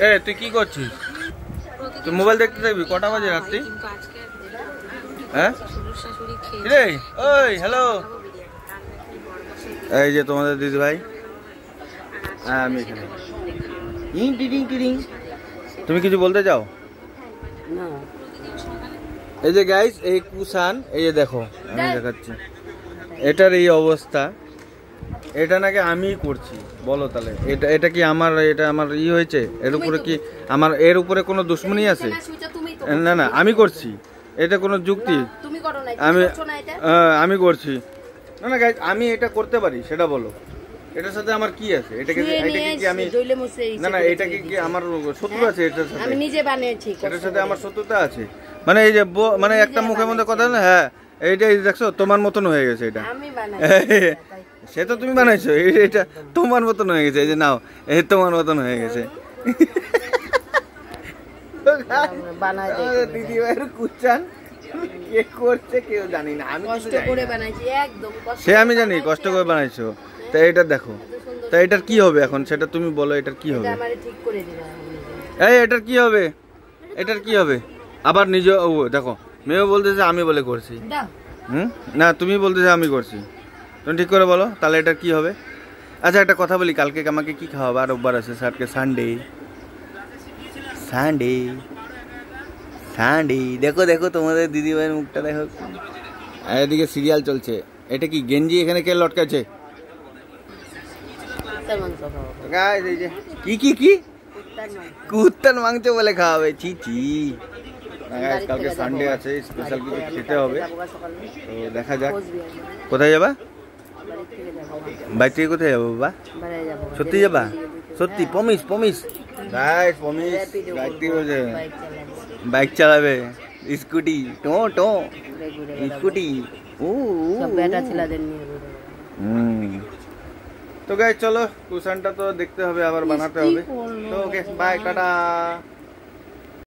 এ তুই কি করছিস? তুই মোবাইল দেখতে থাকবি? কটা বাজে রাত্রি? হ্যাঁ রে, ওই হ্যালো, এই যে তোমাদের দিদি ভাই। হ্যাঁ আমি এখানে। তুমি কিছু বলতে চাও? না। এই যে গাইস, এই কুসান, এই যে দেখো আমি দেখাচ্ছি, এটার এই অবস্থা। এটা নাকি আমি করছি, বলো তাহলে এটা কি আমার, এটা আমার ই হয়েছে? এর উপরে কি আমার, এর উপরে কোনো দুশ্মনী আছে? না না, আমি করছি, এটা কোনো যুক্তি? আমি করছি না না গাইস, আমি এটা করতে পারি সেটা বলো। এটার সাথে আমার কি আছে? এটাকে কি আমি, না না এটাকে কি আমার শত্রু আছে? এটার সাথে আমি নিজে বানিয়েছি, এটার সাথে আমার শত্রুতা আছে? মানে এই যে মানে একটা মুখের মধ্যে কথা না, হ্যাঁ এইটাই দেখছো তোমার মতন হয়ে গেছে। এটা সে তো তুমি বানাইছো, এটা তোমার মতন হয়ে গেছে। এই যে নাও, এই তোমার মতন হয়ে গেছে। দিদি ভাইয়ের কুচান কে করছে কেউ জানি না, আমি কষ্ট করে বানাইছি একদম, সে আমি জানি কষ্ট করে বানাইছো। তা এটা দেখো, তা এটার কি হবে এখন সেটা তুমি বলো, এটার কি হবে? এই এটার কি হবে? এটার কি হবে? আবার নিজে দেখো, মেয়েও বলতেছে আমি বলে করছি। না তুমি বলতেছে আমি করছি, তুমি ঠিক করে বলো তাহলে এটার কি হবে? আচ্ছা একটা কথা বলি, কালকে আমাকে কি খাওয়াবে? আর রোববার আছে, স্যারকে সানডে সানডে সানডে। দেখো দেখো তোমাদের দিদি ভাইয়ের মুখটা দেখো। আর এদিকে সিরিয়াল চলছে। এটা কি গেঞ্জি এখানে কে লটকাচ্ছে? কি কি কি কুত্তার মাংস বলে খাওয়াবে? ছি ছি। কালকে সানডে আছে, স্পেশাল কিছু খেতে হবে, তো দেখা যাক। কোথায় যাবা? বাইক থেকে কোথায় যাবো বাবা? সত্যি যাবা? সত্যি? Promise promise guys, promise? Bike চালাবে, স্কুটি, টো টো স্কুটি। তো গাইস চলো, কুশনটা তো দেখতে হবে, আবার বানাতে হবে। তো ওকে বাই, টাটা।